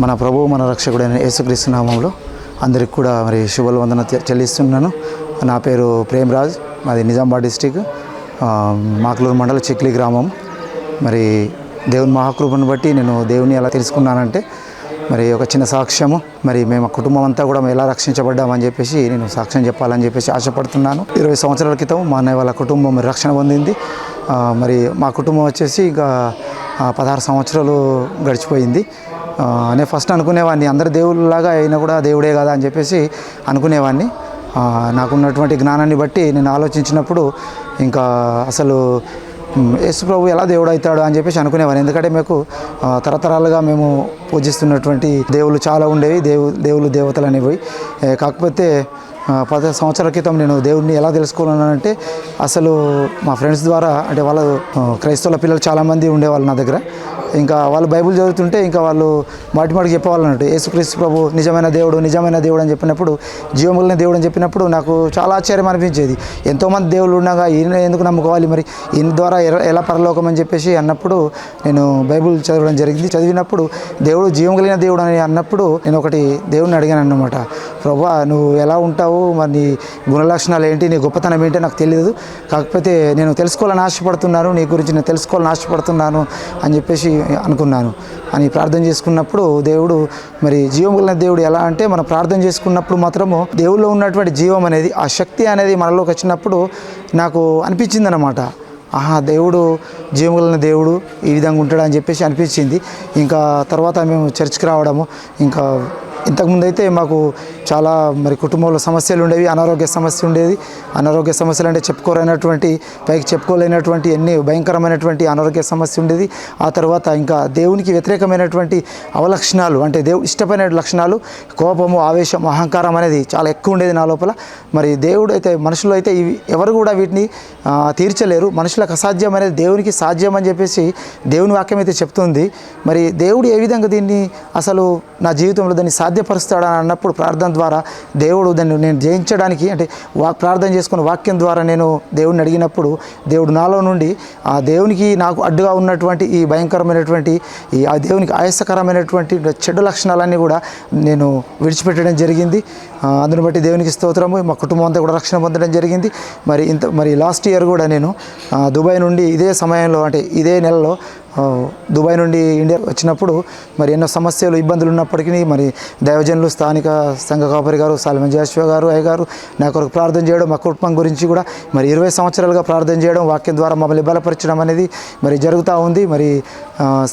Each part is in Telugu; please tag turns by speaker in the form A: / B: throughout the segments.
A: మన ప్రభువు మన రక్షకుడైన యేసుక్రీస్తు నామములో అందరికి కూడా మరి శుభాలు వందన చెల్లిస్తున్నాను. నా పేరు ప్రేమ్రాజ్, మాది నిజామాబాద్ డిస్టిక్, మాకులూరు మండల చిక్లి గ్రామం. మరి దేవుని మహాకృపను బట్టి నేను దేవుని ఎలా తెలుసుకున్నానంటే మరి ఒక చిన్న సాక్ష్యము. మరి మేము కుటుంబం అంతా కూడా ఎలా రక్షించబడ్డామని చెప్పేసి నేను సాక్ష్యం చెప్పాలని చెప్పేసి ఆశపడుతున్నాను. 20 సంవత్సరాల క్రితం మా అన్నయ్య వాళ్ళ కుటుంబం రక్షణ పొందింది. మరి మా కుటుంబం వచ్చేసి ఇక 16 సంవత్సరాలు గడిచిపోయింది. నేను ఫస్ట్ అనుకునేవాడిని అందరు దేవుళ్ళలాగా అయినా కూడా దేవుడే కదా అని చెప్పేసి అనుకునేవాడిని. నాకున్నటువంటి జ్ఞానాన్ని బట్టి నేను ఆలోచించినప్పుడు ఇంకా అసలు యేసు ప్రభు ఎలా దేవుడు అవుతాడు అని చెప్పేసి అనుకునేవాడిని. ఎందుకంటే మీకు తరతరాలుగా మేము పూజిస్తున్నటువంటి దేవుళ్ళు చాలా ఉండేవి, దేవుళ్ళు దేవతలు అనేవి. కాకపోతే 10 సంవత్సరాల క్రితం నేను దేవుడిని ఎలా తెలుసుకోవాలనంటే అసలు మా ఫ్రెండ్స్ ద్వారా, అంటే వాళ్ళు క్రైస్తవుల పిల్లలు చాలామంది ఉండేవాళ్ళు నా దగ్గర. ఇంకా వాళ్ళు బైబిల్ చదువుతుంటే ఇంకా వాళ్ళు మాటికి చెప్పేవాళ్ళు అన్నట్టు యేసుక్రీస్తు ప్రభు నిజమైన దేవుడు అని చెప్పినప్పుడు, జీవములైన దేవుడు అని చెప్పినప్పుడు నాకు చాలా ఆశ్చర్యం అనిపించేది. ఎంతోమంది దేవుళ్ళు ఉండగా ఈయన ఎందుకు నమ్ముకోవాలి, మరి ఈయన ద్వారా ఎలా పరలోకం అని చెప్పేసి అన్నప్పుడు నేను బైబిల్ చదవడం జరిగింది. చదివినప్పుడు దేవుడు జీవం కలిగిన దేవుడు అని అన్నప్పుడు నేను ఒకటి దేవుడిని అడిగాను అన్నమాట. ప్రభు నువ్వు ఎలా ఉంటావు, మరి నీ గుణలక్షణాలు ఏంటి, నీ గొప్పతనం ఏంటో నాకు తెలియదు, కాకపోతే నేను తెలుసుకోవాలని ఆశపడుతున్నాను, నీ గురించి నేను తెలుసుకోవాలని ఆశపడుతున్నాను అని చెప్పేసి అనుకున్నాను. అని ప్రార్థన చేసుకున్నప్పుడు దేవుడు, మరి జీవం కలిగిన దేవుడు ఎలా అంటే మనం ప్రార్థన చేసుకున్నప్పుడు మాత్రము దేవుల్లో ఉన్నటువంటి జీవం అనేది, ఆ శక్తి అనేది మనలోకి వచ్చినప్పుడు నాకు అనిపించింది అన్నమాట. దేవుడు జీవం కలిగిన దేవుడు ఈ విధంగా ఉంటాడు అని చెప్పేసి అనిపించింది. ఇంకా తర్వాత మేము చర్చ్కి రావడము, ఇంకా ఇంతకుముందు అయితే మాకు చాలా మరి కుటుంబంలో సమస్యలు ఉండేవి, అనారోగ్య సమస్య ఉండేది. అనారోగ్య సమస్యలు అంటే పైకి చెప్పుకోలేనటువంటి ఎన్ని భయంకరమైనటువంటి అనారోగ్య సమస్య ఉండేది. ఆ తర్వాత ఇంకా దేవునికి వ్యతిరేకమైనటువంటి అవలక్షణాలు, అంటే దేవుడు ఇష్టమైన లక్షణాలు, కోపము, ఆవేశం, అహంకారం అనేది చాలా ఎక్కువ ఉండేది నా లోపల. మరి దేవుడు అయితే, మనుషులు అయితే ఇవి ఎవరు కూడా వీటిని తీర్చలేరు. మనుషులకు అసాధ్యం అనేది దేవునికి సాధ్యం అని చెప్పేసి దేవుని వాక్యం అయితే చెప్తుంది. మరి దేవుడు ఏ విధంగా దీన్ని అసలు నా జీవితంలో దాన్ని సాధ్యపరుస్తాడని అన్నప్పుడు ప్రార్థన ద్వారా దేవుడు దాన్ని నేను జయించడానికి, అంటే ప్రార్థన చేసుకున్న వాక్యం ద్వారా నేను దేవుడిని అడిగినప్పుడు దేవుడు నాలో నుండి ఆ దేవునికి నాకు అడ్డుగా ఉన్నటువంటి ఈ భయంకరమైనటువంటి ఆ దేవునికి ఆయాసకరమైనటువంటి చెడ్డ లక్షణాలన్నీ కూడా నేను విడిచిపెట్టడం జరిగింది. అందుని బట్టి దేవునికి స్తోత్రము. మా కుటుంబం అంతా కూడా రక్షణ పొందడం జరిగింది. మరి లాస్ట్ ఇయర్ కూడా నేను దుబాయ్ నుండి ఇదే సమయంలో, అంటే ఇదే నెలలో దుబాయ్ నుండి ఇండియా వచ్చినప్పుడు మరి ఎన్నో సమస్యలు, ఇబ్బందులు ఉన్నప్పటికీ మరి దైవజనులు, స్థానిక సంఘ కాపరి గారు, సాల్మన్ జాషువా గారు, అయ్య గారు నా కొరకు ప్రార్థన చేయడం, మా కుటుంబం గురించి కూడా మరి 20 సంవత్సరాలుగా ప్రార్థన చేయడం, వాక్యం ద్వారా మమ్మల్ని బలపరచడం అనేది మరి జరుగుతూ ఉంది. మరి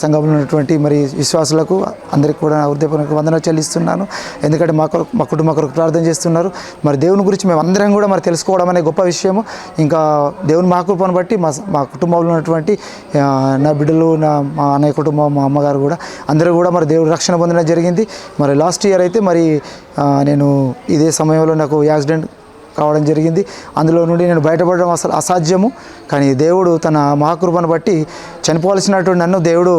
A: సంఘంలో ఉన్నటువంటి మరి విశ్వాసులకు అందరికీ కూడా హృదయపూర్వక వందనాలు చెల్లిస్తున్నాను. ఎందుకంటే మా కుటుంబం కొరకు ప్రార్థన చేస్తున్నారు. మరి దేవుని గురించి మేము అందరం కూడా మరి తెలుసుకోవడం అనే గొప్ప విషయము. ఇంకా దేవుని మహాకృపను బట్టి మా కుటుంబంలో ఉన్నటువంటి నా బిడ్డలు, మా అన్నయ్య కుటుంబం, మా అమ్మగారు కూడా అందరూ కూడా మరి దేవుడు రక్షణ పొందడం జరిగింది. మరి లాస్ట్ ఇయర్ అయితే మరి నేను ఇదే సమయంలో నాకు యాక్సిడెంట్ కావడం జరిగింది. అందులో నుండి నేను బయటపడడం అసలు అసాధ్యము. కానీ దేవుడు తన మహాకృపను బట్టి చనిపోవాల్సినటువంటి నన్ను దేవుడు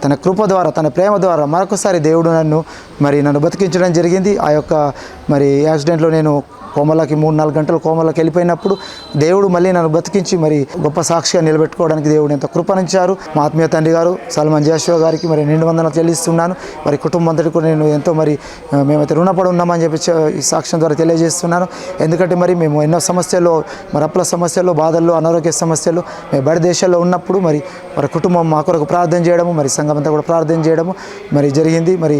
A: తన కృప ద్వారా, తన ప్రేమ ద్వారా మరొకసారి దేవుడు నన్ను బతికించడం జరిగింది. ఆ యొక్క మరి యాక్సిడెంట్లో నేను కోమలకి 3-4 గంటలు కోమలకి వెళ్ళిపోయినప్పుడు దేవుడు మళ్ళీ నన్ను బతికించి మరి గొప్ప సాక్షిగా నిలబెట్టుకోవడానికి దేవుడు ఎంత కృపనిచ్చారు. మా ఆత్మీయ తండ్రి గారు సాల్మన్ జాషువా గారికి మరి 2 వందనాలు చెల్లిస్తున్నాను. మరి కుటుంబం అంతటి కూడా నేను ఎంతో మేమైతే రుణపడి ఉన్నామని చెప్పి ఈ సాక్ష్యం ద్వారా తెలియజేస్తున్నాను. ఎందుకంటే మరి మేము ఎన్నో సమస్యల్లో, మరి అప్పుల సమస్యలు, బాధల్లో, అనారోగ్య సమస్యలు మేము బయట దేశాల్లో ఉన్నప్పుడు మరి కుటుంబం మా కొరకు ప్రార్థన చేయడము, మరి సంఘం అంతా కూడా ప్రార్థన చేయడము మరి జరిగింది. మరి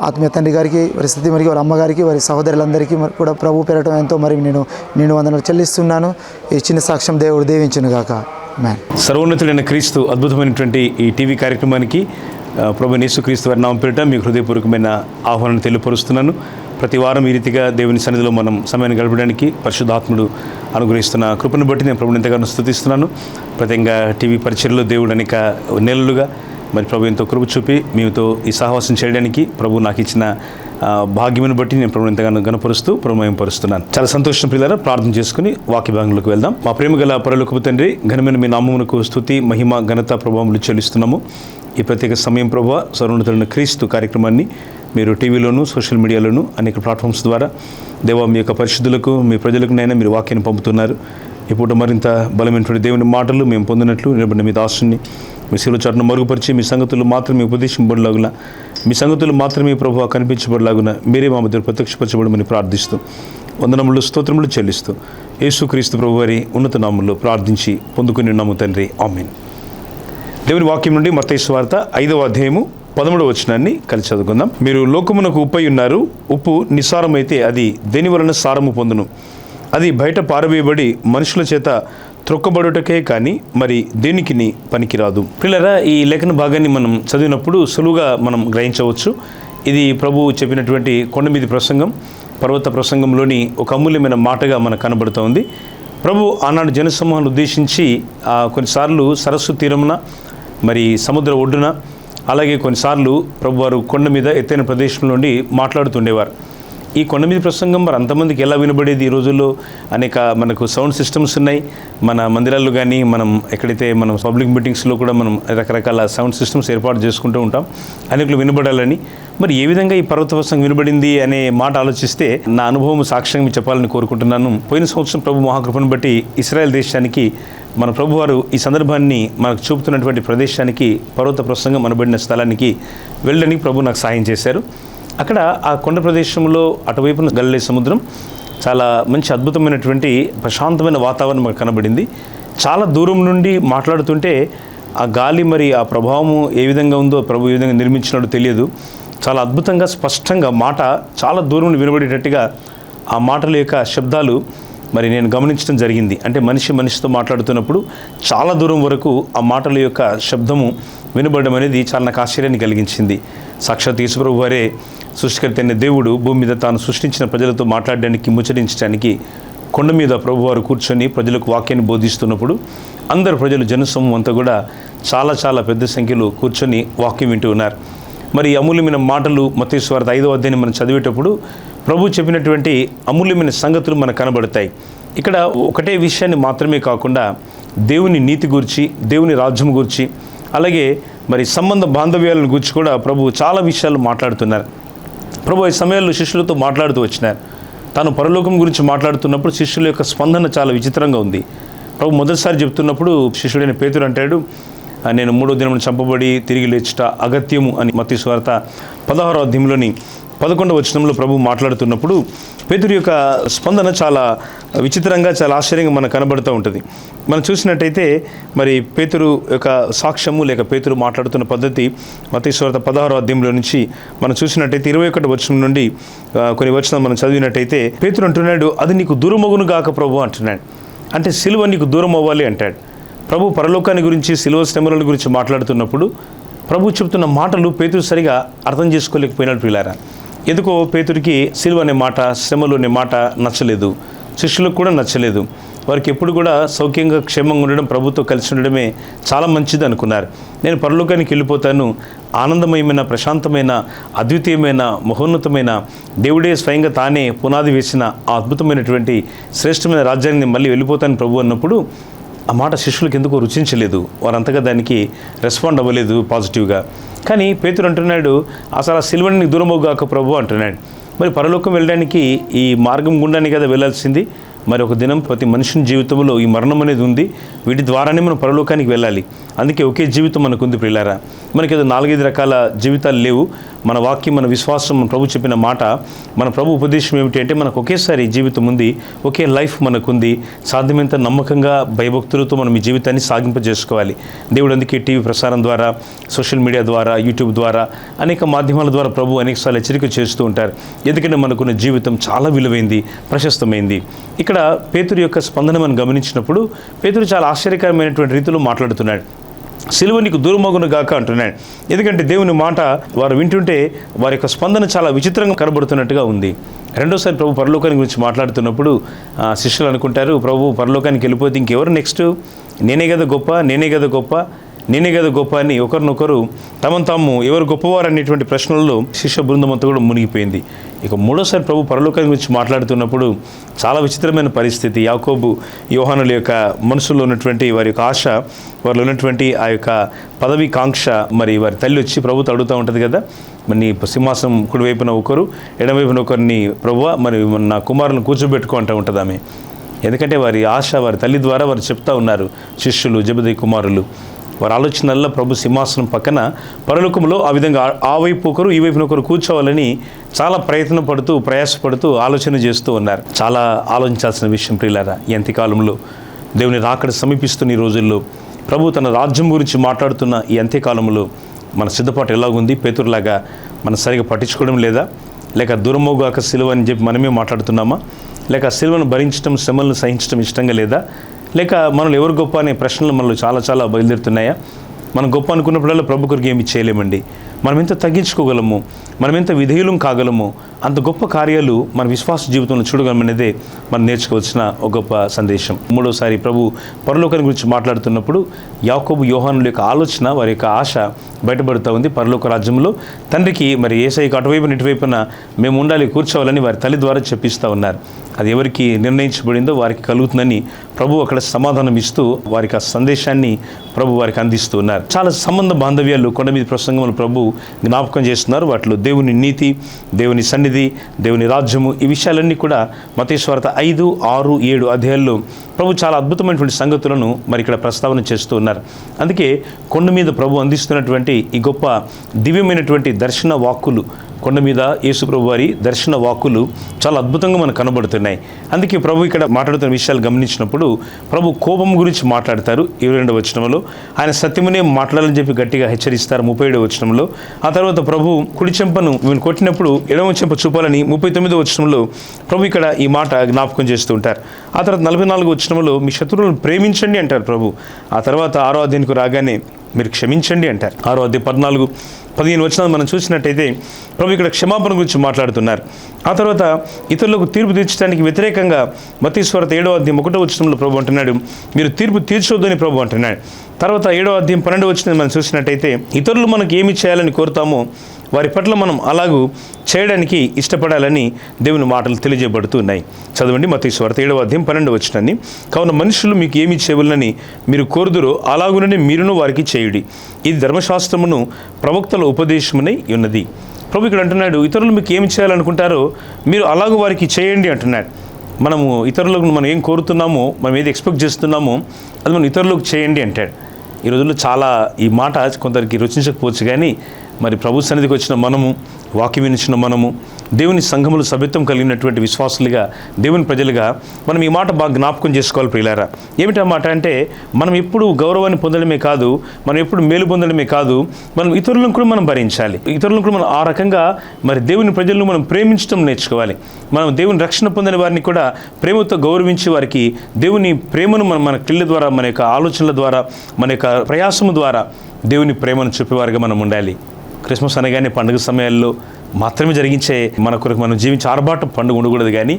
A: ఆత్మీయ తండ్రి గారికి, వారి స్థితి, మరి వారి అమ్మగారికి, వారి సహోదరులందరికీ కూడా ప్రభు పేరటం ఎంతో మరి నేను వందనాలు చెల్లిస్తున్నాను. ఈ చిన్న సాక్ష్యం దేవుడు దీవించును గాక.
B: సర్వోన్నతుడైన క్రీస్తు అద్భుతమైనటువంటి ఈ టీవీ కార్యక్రమానికి ప్రభు యేసుక్రీస్తు వారి నామం పేరిట మీకు హృదయపూర్వకమైన ఆహ్వానం తెలియపరుస్తున్నాను. ప్రతి వారం ఈ రీతిగా దేవుని సన్నిధిలో మనం సమయాన్ని గడపడానికి పరిశుద్ధాత్ముడు అనుగ్రహిస్తున్న కృపను బట్టి నేను ప్రభుని ఎంతగానో స్తుతిస్తున్నాను. ప్రత్యేకంగా టీవీ పరిచర్లో దేవుడు అనేక నెలలుగా మరి ప్రభు ఎంతో కృప చూపి మీతో ఈ సహవాసం చేయడానికి ప్రభు నాకు ఇచ్చిన భాగ్యమును బట్టి నేను ప్రభుని ఎంతగానో గణపరుస్తూ ప్రభుమయంపరుస్తున్నాను. చాలా సంతోషం ప్రియులారా. ప్రార్థన చేసుకుని వాక్య భాగంలోకి వెళ్దాం. మా ప్రేమ గల పరలోకపు తండ్రి, ఘనమైన మీ నామమునకు స్తుతి, మహిమ, ఘనత, ప్రభావములు చెల్లిస్తున్నాము. ఈ ప్రత్యేక సమయం ప్రభువా, సర్వోన్నతుడైన క్రీస్తు కార్యక్రమాన్ని మీరు టీవీలోను, సోషల్ మీడియాలోను అనేక ప్లాట్ఫామ్స్ ద్వారా దేవా మీ యొక్క పరిశుద్ధులకు, మీ ప్రజలకు నైనా మీరు వాక్యాన్ని పంపుతున్నారు. ఇప్పుడు మరింత బలమైనటువంటి దేవుని మాటలు మేము పొందినట్లు నిలబడిన మీ దాసుని మీ శిలువ చాటును మరుగుపరిచి మీ సంగతులు మాత్రమే ఉపదేశింపబడలాగున మీ సంగతులు మాత్రమే ప్రభువా కనిపించబడలాగున మీరే మా మధ్య ప్రత్యక్షపరచబడమని ప్రార్థిస్తూ వందనములు స్తోత్రములు చెల్లిస్తూ యేసుక్రీస్తు ప్రభు వారి ఉన్నత నామములో ప్రార్థించి పొందుకుని ఉన్నాము తండ్రి. ఆమేన్. దేవుని వాక్యం నుండి మత్తయి సువార్త 5వ అధ్యాయము 13వ వచనాన్ని కలిసి చదువుకుందాం. మీరు లోకమునకు ఉప్పై ఉన్నారు. ఉప్పు నిస్సారమైతే అది దేని వలన సారము పొందును? అది బయట పారవేయబడి మనుషుల చేత త్రొక్కబడుటకే కానీ మరి దేనికిని పనికిరాదు. పిల్లరా, ఈ లేఖన భాగాన్ని మనం చదివినప్పుడు సులువుగా మనం గ్రహించవచ్చు. ఇది ప్రభువు చెప్పినటువంటి కొండ మీది ప్రసంగం, పర్వత ప్రసంగంలోని ఒక అమూల్యమైన మాటగా మనకు కనబడుతోంది. ప్రభు ఆనాడు జనసమూహాన్ని ఉద్దేశించి కొన్నిసార్లు సరస్సు తీరమున, మరి సముద్ర ఒడ్డున, అలాగే కొన్నిసార్లు ప్రభు వారు కొండ మీద ఎత్తైన ప్రదేశం నుండి మాట్లాడుతుండేవారు. ఈ కొండ మీద ప్రసంగం మరి అంతమందికి ఎలా వినబడేది? ఈ రోజుల్లో అనేక మనకు సౌండ్ సిస్టమ్స్ ఉన్నాయి. మన మందిరాల్లో కానీ మనం ఎక్కడైతే మనం పబ్లిక్ మీటింగ్స్లో కూడా మనం రకరకాల సౌండ్ సిస్టమ్స్ ఏర్పాటు చేసుకుంటూ ఉంటాం, అనేకులు వినబడాలని. మరి ఏ విధంగా ఈ పర్వత ప్రసంగం వినబడింది అనే మాట ఆలోచిస్తే నా అనుభవం సాక్ష్యంగా చెప్పాలని కోరుకుంటున్నాను. పోయిన సంవత్సరం ప్రభు మహాకృపను బట్టి ఇశ్రాయేల్ దేశానికి మన ప్రభువారు ఈ సందర్భాన్ని మనకు చూపుతున్నటువంటి ప్రదేశానికి, పర్వత ప్రసంగం అనబడిన స్థలానికి వెళ్ళడానికి ప్రభు నాకు సాయం చేశారు. అక్కడ ఆ కొండ ప్రదేశంలో అటువైపున గలిలే సముద్రం, చాలా మంచి అద్భుతమైనటువంటి ప్రశాంతమైన వాతావరణం మనకు కనబడింది. చాలా దూరం నుండి మాట్లాడుతుంటే ఆ గాలి మరి ఆ ప్రభావము ఏ విధంగా ఉందో, ప్రభు ఏ విధంగా నిర్మించినాడో తెలియదు. చాలా అద్భుతంగా స్పష్టంగా మాట చాలా దూరం నుండి వినబడేటట్టుగా ఆ మాటల యొక్క శబ్దాలు మరి నేను గమనించడం జరిగింది. అంటే మనిషితో మాట్లాడుతున్నప్పుడు చాలా దూరం వరకు ఆ మాటల యొక్క శబ్దము వినబడడం అనేది చాలా నాకు ఆశ్చర్యాన్ని కలిగించింది. సాక్షాత్ యేసుప్రభు వారే సృష్టికర్త అయిన దేవుడు భూమి మీద తాను సృష్టించిన ప్రజలతో మాట్లాడడానికి, ముచ్చరించడానికి కొండ మీద ప్రభువారు కూర్చొని ప్రజలకు వాక్యాన్ని బోధిస్తున్నప్పుడు అందరు ప్రజలు, జనసమూహం అంతా కూడా చాలా పెద్ద సంఖ్యలో కూర్చొని వాక్యం వింటూ ఉన్నారు. మరి అమూల్యమైన మాటలు మత్తయి సువార్త 5వ అధ్యాయాన్ని మనం చదివేటప్పుడు ప్రభు చెప్పినటువంటి అమూల్యమైన సంగతులు మనకు కనబడతాయి. ఇక్కడ ఒకటే విషయాన్ని మాత్రమే కాకుండా దేవుని నీతి గురించి, దేవుని రాజ్యం గురించి, అలాగే మరి సంబంధ బాంధవ్యాలను గురించి కూడా ప్రభు చాలా విషయాలు మాట్లాడుతున్నారు. ప్రభు ఈ సమయంలో శిష్యులతో మాట్లాడుతూ వచ్చినారు. తాను పరలోకం గురించి మాట్లాడుతున్నప్పుడు శిష్యుల యొక్క స్పందన చాలా విచిత్రంగా ఉంది. ప్రభు మొదటిసారి చెప్తున్నప్పుడు శిష్యుడైన పేతురు అంటాడు, నేను 3వ దినం చంపబడి తిరిగి లేచుట అగత్యము అని మత్తయి సువార్త 16వ అధ్యాయంలోని 11వ వచనంలో ప్రభు మాట్లాడుతున్నప్పుడు పేతురు యొక్క స్పందన చాలా విచిత్రంగా, చాలా ఆశ్చర్యంగా మనకు కనబడుతూ ఉంటుంది. మనం చూసినట్టయితే మరి పేతురు యొక్క సాక్ష్యము లేక పేతురు మాట్లాడుతున్న పద్ధతి మత్తయి సువార్త 16వ అధ్యాయంలో నుంచి మనం చూసినట్టయితే 21వ వచనం నుండి కొన్ని వచనాలు మనం చదివినట్టయితే పేతురు అంటున్నాడు, అది నీకు దూరమగును గాక ప్రభు అంటున్నాడు. అంటే సిలువ నీకు దూరం అవ్వాలి అంటాడు. ప్రభు పరలోకాన్ని గురించి, సిలువ శ్రమల గురించి మాట్లాడుతున్నప్పుడు ప్రభు చెప్తున్న మాటలు పేతురు సరిగా అర్థం చేసుకోలేకపోయినాడు. పిల్లారా, ఎందుకో పేతురికి సిలువ అనే మాట, శ్రమలు అనే మాట నచ్చలేదు. శిష్యులకు కూడా నచ్చలేదు. వారికి ఎప్పుడు కూడా సౌఖ్యంగా, క్షేమంగా ఉండడం, ప్రభుతో కలిసి ఉండడమే చాలా మంచిది అనుకున్నారు. నేను పరలోకానికి వెళ్ళిపోతాను, ఆనందమయమైన, ప్రశాంతమైన, అద్వితీయమైన, మహోన్నతమైన, దేవుడే స్వయంగా తానే పునాది వేసిన ఆ అద్భుతమైనటువంటి శ్రేష్టమైన రాజ్యాన్ని మళ్ళీ వెళ్ళిపోతాను ప్రభు అన్నప్పుడు ఆ మాట శిష్యులకు ఎందుకో రుచించలేదు. వారంతగా దానికి రెస్పాండ్ అవ్వలేదు పాజిటివ్గా. కానీ పేతురు అంటున్నాడు, అసలు ఆ సిలువని దూరమవుగాక ప్రభు అంటున్నాడు. మరి పరలోకం వెళ్ళడానికి ఈ మార్గం గుండానే కదా వెళ్ళాల్సింది. మరి ఒక దినం ప్రతి మనిషిని జీవితంలో ఈ మరణం అనేది ఉంది. వీటి ద్వారానే మనం పరలోకానికి వెళ్ళాలి. అందుకే ఒకే జీవితం మనకు ఉంది ప్రియులారా. మనకి ఏదో 4-5 రకాల జీవితాలు లేవు. మన వాక్యం, మన విశ్వాసం, మన ప్రభు చెప్పిన మాట, మన ప్రభు ఉపదేశం ఏమిటి అంటే మనకు ఒకేసారి జీవితం ఉంది, ఒకే లైఫ్ మనకుంది. సాధ్యమైనంత నమ్మకంగా, భయభక్తులతో మనం ఈ జీవితాన్ని సాగింపజేసుకోవాలి. దేవుడు అందుకే టీవీ ప్రసారం ద్వారా, సోషల్ మీడియా ద్వారా, యూట్యూబ్ ద్వారా, అనేక మాధ్యమాల ద్వారా ప్రభు అనేకసార్లు హెచ్చరిక చేస్తూ ఉంటారు. ఎందుకంటే మనకున్న జీవితం చాలా విలువైంది, ప్రశస్తమైంది. ఇక్కడ పేతురు యొక్క స్పందన మనం గమనించినప్పుడు పేతురు చాలా ఆశ్చర్యకరమైనటువంటి రీతిలో మాట్లాడుతున్నాడు. సిలువ నీకు దూరమగును గాక అంటున్నాడు. ఎందుకంటే దేవుని మాట వారు వింటుంటే వారి యొక్క స్పందన చాలా విచిత్రంగా కనబడుతున్నట్టుగా ఉంది. రెండోసారి ప్రభు పరలోకాన్ని గురించి మాట్లాడుతున్నప్పుడు శిష్యులు అనుకుంటారు, ప్రభు పరలోకానికి వెళ్ళిపోతే ఇంకెవరు నెక్స్ట్? నేనే కదా గొప్ప, నేనే కదా గొప్ప, నేనే కదా గొప్ప అని ఒకరినొకరు తమను తాము ఎవరు గొప్పవారు అనేటువంటి ప్రశ్నల్లో శిష్య బృందం అంతా కూడా మునిగిపోయింది. ఇక మూడోసారి ప్రభు పరలోకాన్ని గురించి మాట్లాడుతున్నప్పుడు చాలా విచిత్రమైన పరిస్థితి. యాకోబు, యోహానుల యొక్క మనసులో ఉన్నటువంటి వారి యొక్క ఆశ, వారిలో ఉన్నటువంటి ఆ యొక్క పదవి కాంక్ష, మరి వారి తల్లి వచ్చి ప్రభుతో అడుగుతూ ఉంటుంది కదా, మరి నీ సింహాసనం కుడివైపున ఒకరు, ఎడమవైపున ఒకరిని ప్రభువా మరి నా కుమారులను కూర్చోబెట్టుకో అంటూ ఉంటుంది ఆమె. ఎందుకంటే వారి ఆశ వారి తల్లి ద్వారా వారు చెప్తా ఉన్నారు. శిష్యులు జెబెదయి కుమారులు వారి ఆలోచనల్లో ప్రభు సింహాసనం పక్కన పరలోకంలో ఆ విధంగా ఆ వైపు ఒకరు ఈ వైపున ఒకరు కూర్చోవాలని చాలా ప్రయత్నం పడుతూ ప్రయాసపడుతూ ఆలోచన చేస్తూ ఉన్నారు. చాలా ఆలోచించాల్సిన విషయం ప్రియులారా. ఈ అంత్యకాలంలో దేవుని రాకడ సమీపిస్తున్న ఈ రోజుల్లో ప్రభు తన రాజ్యం గురించి మాట్లాడుతున్న ఈ అంత్యకాలంలో మన సిద్ధపాటు ఎలాగుంది? పేతురులాగా మనం సరిగా పట్టించుకోవడం లేదా? లేక దూరమోగాక సిలువ అని చెప్పి మనమే మాట్లాడుతున్నామా? లేక సిలువను భరించడం శ్రమలను సహించడం ఇష్టంగా లేదా? లేక మనల్ని ఎవరు గొప్ప అనే ప్రశ్నలు మనలో చాలా బయలుదేరుతున్నాయా? మనం గొప్ప అనుకున్నప్పుడల్లా ప్రభు కొరకు ఏమి చేయలేమండి. మనం ఎంత తగ్గించుకోగలము, మనం ఎంత విధేయులం కాగలము, అంత గొప్ప కార్యాలు మన విశ్వాస జీవితంలో చూడగలమనేదే మనం నేర్చుకోవాల్సిన ఒక గొప్ప సందేశం. మూడోసారి ప్రభు పరలోకాన్ని గురించి మాట్లాడుతున్నప్పుడు యాకోబు యోహానుల యొక్క ఆలోచన, వారి యొక్క ఆశ బయటపడుతూ ఉంది. పరలోక రాజ్యంలో తండ్రికి మరి యేసయ్యకు అటువైపున ఇటువైపున మేము ఉండాలి, కూర్చోవాలని వారి తల్లి ద్వారా చెప్పిస్తూ ఉన్నారు. అది ఎవరికి నిర్ణయించబడిందో వారికి కలుగుతుందని ప్రభు అక్కడ సమాధానం ఇస్తూ వారికి ఆ సందేశాన్ని ప్రభు వారికి అందిస్తూ ఉన్నారు. చాలా సంబంధ బాంధవ్యాలు కొండ మీద ప్రసంగంలో ప్రభు జ్ఞాపకం చేస్తున్నారు. వాటిలో దేవుని నీతి, దేవుని సన్నిధి, దేవుని రాజ్యము, ఈ విషయాలన్నీ కూడా మత్తయి సువార్త 5, 6, 7 అధ్యాయాల్లో ప్రభు చాలా అద్భుతమైనటువంటి సంగతులను మరి ఇక్కడ ప్రస్తావన చేస్తూ ఉన్నారు. అందుకే కొండ మీద ప్రభు అందిస్తున్నటువంటి ఈ గొప్ప దివ్యమైనటువంటి దర్శన వాక్కులు, కొండ మీద యేసు ప్రభు వారి దర్శన వాక్కులు చాలా అద్భుతంగా మనకు కనబడుతున్నాయి. అందుకే ప్రభు ఇక్కడ మాట్లాడుతున్న విషయాలు గమనించినప్పుడు ప్రభు కోపం గురించి మాట్లాడతారు 22వ వచనంలో. ఆయన సత్యమునే మాట్లాడాలని చెప్పి గట్టిగా హెచ్చరిస్తారు 37వ వచనంలో. ఆ తర్వాత ప్రభు కుడి చెంపను కొట్టినప్పుడు ఎడమ చెంప చూపాలని 39వ వచనంలో ప్రభు ఇక్కడ ఈ మాట జ్ఞాపకం చేస్తూ ఉంటారు. ఆ తర్వాత 44వ వచనంలో మీ శత్రువులను ప్రేమించండి అంటారు ప్రభు. ఆ తర్వాత 6వ అధ్యాయానికి రాగానే మీరు క్షమించండి అంటారు. 6వ అధ్యాయం 14, 15 వచనాలు మనం చూసినట్టయితే ప్రభు ఇక్కడ క్షమాపణ గురించి మాట్లాడుతున్నారు. ఆ తర్వాత ఇతరులకు తీర్పు తీర్చడానికి వ్యతిరేకంగా మత్తయి సువార్త 7వ అధ్యాయం 1వ వచనంలో ప్రభు అంటున్నాడు మీరు తీర్పు తీర్చొద్దని ప్రభు అంటున్నాడు. తర్వాత 7వ అధ్యాయం 12వ వచనం మనం చూసినట్టయితే ఇతరులు మనకు ఏమి చేయాలని కోరుతామో వారి పట్ల మనం అలాగూ చేయడానికి ఇష్టపడాలని దేవుని మాటలు తెలియజేయబడుతూ ఉన్నాయి. చదవండి మత్తయి సువార్త 7వ అధ్యాయం 12వ వచనాన్ని. కావున మనుషులు మీకు ఏమి చేయవలనని మీరు కోరుదురో అలాగునని మీరును వారికి చేయుడి, ఇది ధర్మశాస్త్రమును ప్రవక్తల ఉపదేశమునై ఉన్నది. ప్రభు ఇక్కడ అంటున్నాడు ఇతరులు మీకు ఏమి చేయాలనుకుంటారో మీరు అలాగూ వారికి చేయండి అంటున్నాడు. మనము ఇతరులకు మనం ఏం కోరుతున్నామో, మనం ఏది ఎక్స్పెక్ట్ చేస్తున్నామో అది మనం ఇతరులకు చేయండి అంటాడు. ఈ రోజుల్లో చాలా ఈ మాట కొందరికి రుచించకపోవచ్చు, కానీ మరి ప్రభు సన్నిధికి వచ్చిన మనము, వాక్యం వినిచిన మనము, దేవుని సంఘములు సభ్యత్వం కలిగినటువంటి విశ్వాసులుగా, దేవుని ప్రజలుగా మనం ఈ మాట బాగా జ్ఞాపకం చేసుకోవాలి ప్రియులారా. ఏమిటా మాట అంటే మనం ఎప్పుడు గౌరవాన్ని పొందడమే కాదు, మనం ఎప్పుడు మేలు పొందడమే కాదు, మనం ఇతరులను కూడా మనం భరించాలి. ఇతరులను కూడా మనం ఆ రకంగా మరి దేవుని ప్రజలను మనం ప్రేమించడం నేర్చుకోవాలి. మనం దేవుని రక్షణ పొందిన వారిని కూడా ప్రేమతో గౌరవించి వారికి దేవుని ప్రేమను మన క్రియల ద్వారా, మన యొక్క ఆలోచనల ద్వారా, మన యొక్క ప్రయాసము ద్వారా దేవుని ప్రేమను చెప్పేవారుగా మనం ఉండాలి. క్రిస్మస్ అనగానే పండుగ సమయాల్లో మాత్రమే జరిగించే మన కొరకు మనం జీవించే ఆర్భాట పండుగ ఉండకూడదు. కానీ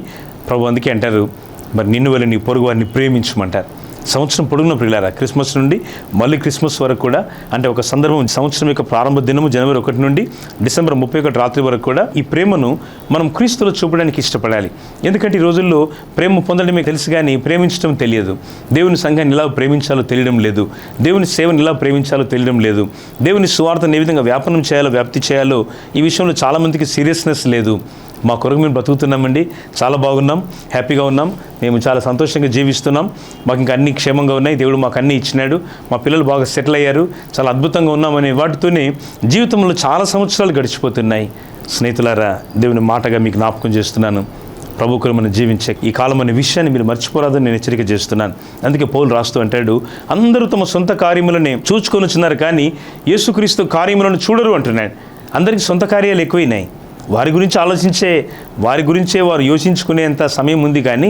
B: ప్రభు అందుకే అంటారు మరి నిన్ను వెళ్ళి నీ పొరుగు వారిని ప్రేమించమంటారు. సంవత్సరం పొడుగున ప్రియులారా, క్రిస్మస్ నుండి మళ్ళీ క్రిస్మస్ వరకు కూడా, అంటే ఒక సందర్భం సంవత్సరం యొక్క ప్రారంభ దినము జనవరి 1 నుండి డిసెంబర్ 31 రాత్రి వరకు కూడా ఈ ప్రేమను మనం క్రీస్తులో చూపడానికి ఇష్టపడాలి. ఎందుకంటే ఈ రోజుల్లో ప్రేమ పొందడమే తెలుసు కానీ ప్రేమించడం తెలియదు. దేవుని సంఘాన్ని ఎలా ప్రేమించాలో తెలియడం లేదు. దేవుని సేవను ఎలా ప్రేమించాలో తెలియడం లేదు. దేవుని సువార్తను ఏ విధంగా వ్యాపనం చేయాలో, వ్యాప్తి చేయాలో ఈ విషయంలో చాలామందికి సీరియస్నెస్ లేదు. మా కొరకు మేము బతుకుతున్నామండి, చాలా బాగున్నాం, హ్యాపీగా ఉన్నాం, మేము చాలా సంతోషంగా జీవిస్తున్నాం, మాకు ఇంకా అన్ని క్షేమంగా ఉన్నాయి, దేవుడు మాకు అన్నీ ఇచ్చినాడు, మా పిల్లలు బాగా సెటిల్ అయ్యారు, చాలా అద్భుతంగా ఉన్నామనే వాటితోనే జీవితంలో చాలా సంవత్సరాలు గడిచిపోతున్నాయి. స్నేహితులారా, దేవుని మాటగా మీకు జ్ఞాపకం చేస్తున్నాను, ప్రభువుకు మనం జీవించే ఈ కాలం అనే విషయాన్ని మీరు మర్చిపోరాదని నేను హెచ్చరిక చేస్తున్నాను. అందుకే పౌలు రాస్తూ అంటాడు అందరూ తమ సొంత కార్యములనే చూచుకొని వచ్చినారు కానీ యేసుక్రీస్తు కార్యములను చూడరు అంటున్నాడు. అందరికీ సొంత కార్యాలు ఎక్కువైనాయి. వారి గురించి ఆలోచించే, వారి గురించే వారు యోచించుకునేంత సమయం ఉంది, కానీ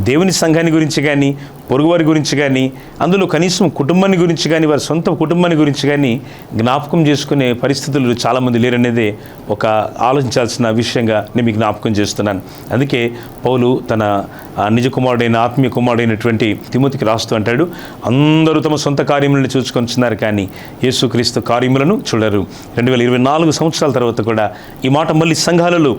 B: దేవుని సంఘాన్ని గురించి కానీ, పొరుగువారి గురించి కానీ, అందులో కనీసం కుటుంబాన్ని గురించి కానీ, వారి సొంత కుటుంబాన్ని గురించి కానీ జ్ఞాపకం చేసుకునే పరిస్థితులు చాలామంది లేరనేదే ఒక ఆలోచించాల్సిన విషయంగా నేను మీకు జ్ఞాపకం చేస్తున్నాను. అందుకే పౌలు తన నిజ కుమారుడైన, ఆత్మీయ కుమారుడైనటువంటి తిమోతికి రాస్తూ అంటాడు అందరూ తమ సొంత కార్యములను చూసుకొనిచున్నారు కానీ యేసుక్రీస్తు కార్యములను చూడరు. 2024 సంవత్సరాల తర్వాత కూడా ఈ మాట మళ్ళీ సంఘాలలో